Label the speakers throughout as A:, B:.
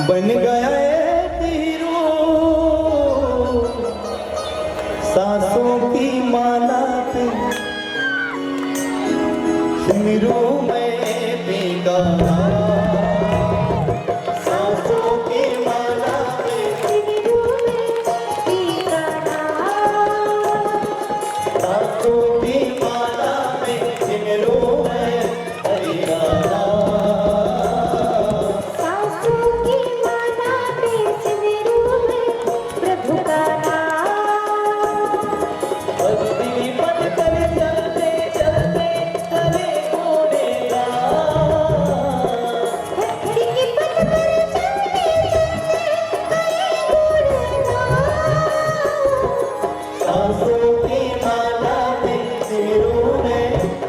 A: बन गया है तीरों सांसों की माला पे सिमरू में बेगाना सांसों की माला पे सिमरू में बेगाना सांसों की माला पे सिमरू में बेगाना
B: सांसों की माला पे सिमरू में प्रभु का नाम
A: भक्ति पद कर चलते चलते करे गुणगान
B: भक्ति के पथ पर चलते चलते करे गुणगान
A: सांसों की माला पे सिमरू में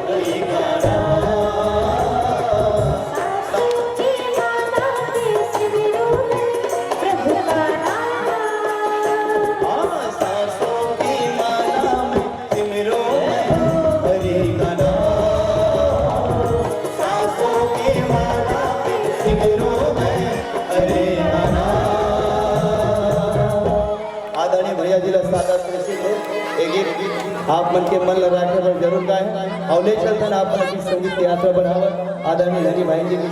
A: बेगाना
B: सांसों की माला पे सिमरू में प्रभु का नाम
A: सांसों की माला में सिमरू में हरि का नाम सांसों की माला पे सिमरू में हरि का नाम। आदरणीय भैया जी सादा कृषि एक गीत आप मन के मन लगा के जरूर गाएं और ले चलते आप संगीत की यात्रा बढ़ावा आदरणीय धनी भाई जी की